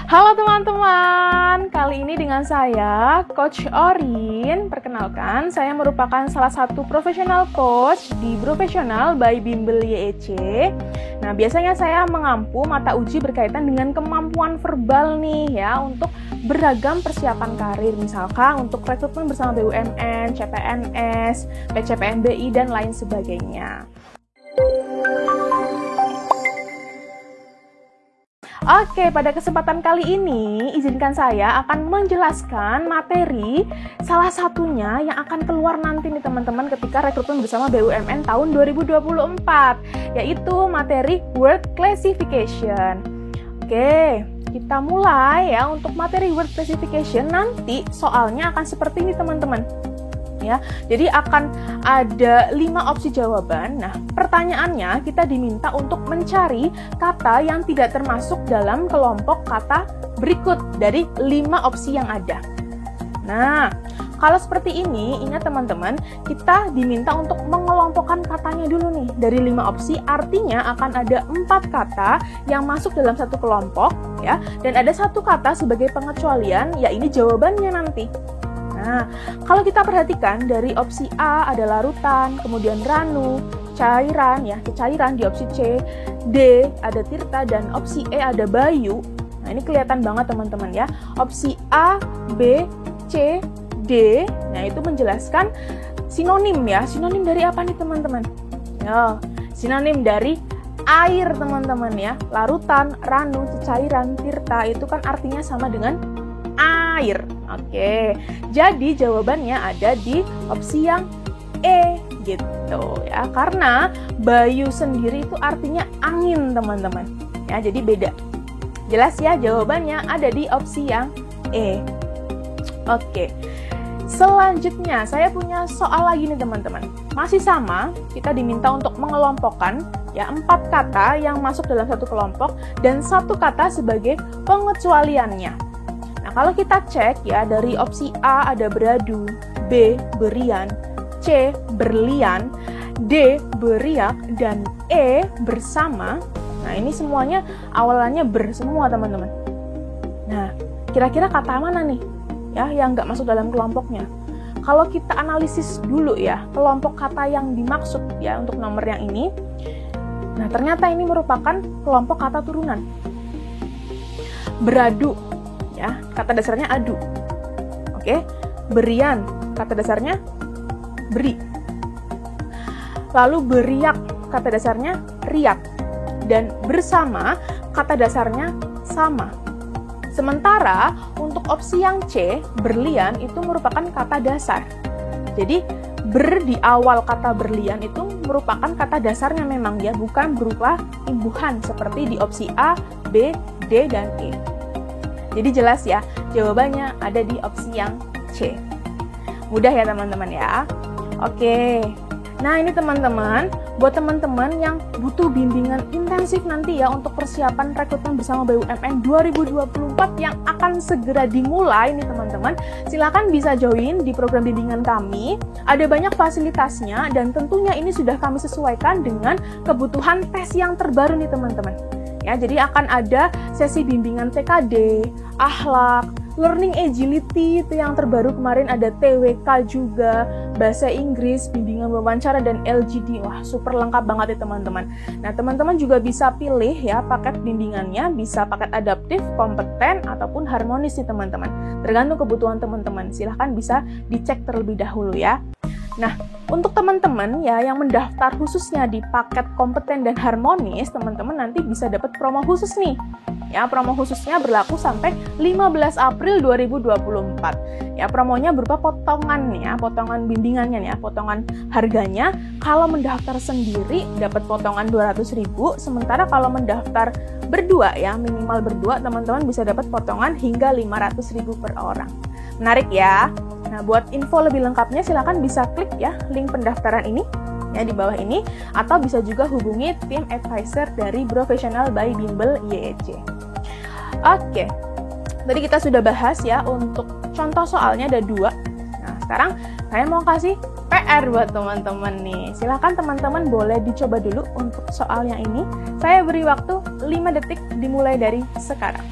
Halo teman-teman, kali ini dengan saya, Coach Orin. Perkenalkan, saya merupakan salah satu profesional coach di Profesional by Bimbel YEC. Nah, biasanya saya mengampu mata uji berkaitan dengan kemampuan verbal nih ya, untuk beragam persiapan karir, misalkan untuk rekrutmen bersama BUMN, CPNS, PCPNBI, dan lain sebagainya. Oke, pada kesempatan kali ini, izinkan saya akan menjelaskan materi salah satunya yang akan keluar nanti nih teman-teman ketika rekrutmen bersama BUMN tahun 2024, yaitu materi Word Classification. Oke, kita mulai ya. Untuk materi Word Classification nanti soalnya akan seperti ini teman-teman. Ya, jadi akan ada 5 opsi jawaban. Nah, pertanyaannya kita diminta untuk mencari kata yang tidak termasuk dalam kelompok kata berikut dari 5 opsi yang ada. Nah, kalau seperti ini, ingat teman-teman, kita diminta untuk mengelompokkan katanya dulu nih. Dari 5 opsi, artinya akan ada 4 kata yang masuk dalam satu kelompok, ya, dan ada 1 kata sebagai pengecualian, ya ini jawabannya nanti. Nah, kalau kita perhatikan dari opsi A ada larutan, kemudian ranu, cairan ya, cairan di opsi C, D ada tirta, dan opsi E ada bayu. Nah, ini kelihatan banget teman-teman ya. Opsi A, B, C, D, nah itu menjelaskan sinonim ya. Sinonim dari apa nih teman-teman? Ya, sinonim dari air teman-teman ya. Larutan, ranu, cairan, tirta itu kan artinya sama dengan air. Oke, jadi jawabannya ada di opsi yang E gitu ya, karena bayu sendiri itu artinya angin teman-teman ya, jadi beda. Jelas ya, jawabannya ada di opsi yang E. Oke, selanjutnya saya punya soal lagi nih teman-teman. Masih sama, kita diminta untuk mengelompokkan ya 4 kata yang masuk dalam satu kelompok dan 1 kata sebagai pengecualiannya. Nah, kalau kita cek ya, dari opsi A ada beradu, B berian, C berlian, D beriak, dan E bersama. Nah, ini semuanya awalannya ber semua teman-teman. Nah, kira-kira kata mana nih ya yang nggak masuk dalam kelompoknya? Kalau kita analisis dulu ya, kelompok kata yang dimaksud ya untuk nomor yang ini. Nah, ternyata ini merupakan kelompok kata turunan. Beradu ya, kata dasarnya adu. Oke, berian, kata dasarnya beri. Lalu beriak, kata dasarnya riak. Dan bersama, kata dasarnya sama. Sementara untuk opsi yang C, berlian, itu merupakan kata dasar. Jadi ber di awal kata berlian itu merupakan kata dasarnya memang ya, bukan berupa imbuhan seperti di opsi A, B, D, dan E. Jadi jelas ya, jawabannya ada di opsi yang C. Mudah ya teman-teman ya. Oke. Nah, ini teman-teman, buat teman-teman yang butuh bimbingan intensif nanti ya untuk persiapan rekrutmen bersama BUMN 2024 yang akan segera dimulai nih teman-teman, silakan bisa join di program bimbingan kami. Ada banyak fasilitasnya dan tentunya ini sudah kami sesuaikan dengan kebutuhan tes yang terbaru nih teman-teman. Ya, jadi akan ada sesi bimbingan TKD, akhlak, learning agility itu yang terbaru kemarin, ada TWK juga, bahasa Inggris, bimbingan wawancara, dan LGD. Wah, super lengkap banget ya teman-teman. Nah, teman-teman juga bisa pilih ya paket bimbingannya, bisa paket adaptif, kompeten, ataupun harmonis nih teman-teman. Tergantung kebutuhan teman-teman. Silahkan bisa dicek terlebih dahulu ya. Nah, untuk teman-teman ya yang mendaftar khususnya di paket kompeten dan harmonis, teman-teman nanti bisa dapat promo khusus nih. Ya, promo khususnya berlaku sampai 15 April 2024. Ya, promonya berupa potongan nih ya, potongan bimbingannya nih ya, potongan harganya. Kalau mendaftar sendiri dapat potongan 200.000, sementara kalau mendaftar berdua ya, minimal berdua, teman-teman bisa dapat potongan hingga 500.000 per orang. Menarik ya. Nah, buat info lebih lengkapnya silakan bisa klik ya link pendaftaran ini ya di bawah ini, atau bisa juga hubungi tim advisor dari Profesional by Bimbel YEC. Oke, tadi kita sudah bahas ya untuk contoh soalnya ada 2. Nah, sekarang saya mau kasih PR buat teman-teman nih. Silakan teman-teman boleh dicoba dulu untuk soal yang ini. Saya beri waktu 5 detik dimulai dari sekarang.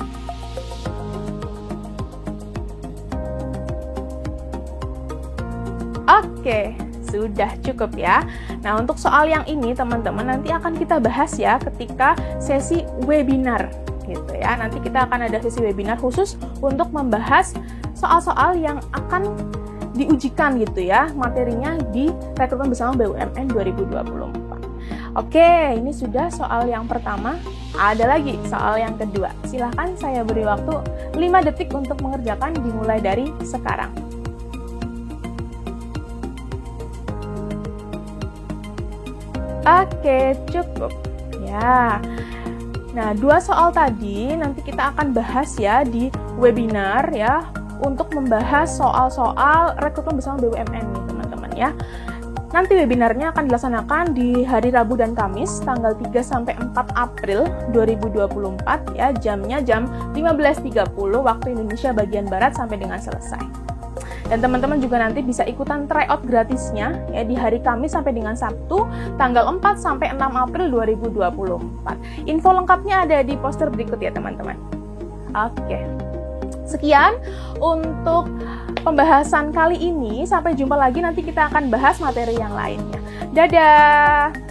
Oke, sudah cukup ya. Nah, untuk soal yang ini teman-teman nanti akan kita bahas ya ketika sesi webinar gitu ya. Nanti kita akan ada sesi webinar khusus untuk membahas soal-soal yang akan diujikan gitu ya, materinya di rekrutmen bersama BUMN 2024. Oke, ini sudah soal yang pertama. Ada lagi soal yang kedua. Silahkan saya beri waktu 5 detik untuk mengerjakan, dimulai dari sekarang. Oke, cukup. Ya. Nah, 2 soal tadi nanti kita akan bahas ya di webinar ya, untuk membahas soal-soal rekrutmen bersama BUMN nih teman-teman ya. Nanti webinarnya akan dilaksanakan di hari Rabu dan Kamis tanggal 3 sampai 4 April 2024 ya, jamnya jam 15.30 waktu Indonesia bagian Barat sampai dengan selesai. Dan teman-teman juga nanti bisa ikutan tryout gratisnya ya di hari Kamis sampai dengan Sabtu tanggal 4 sampai 6 April 2024. Info lengkapnya ada di poster berikut ya teman-teman. Oke. Sekian untuk pembahasan kali ini. Sampai jumpa lagi, nanti kita akan bahas materi yang lainnya. Dadah!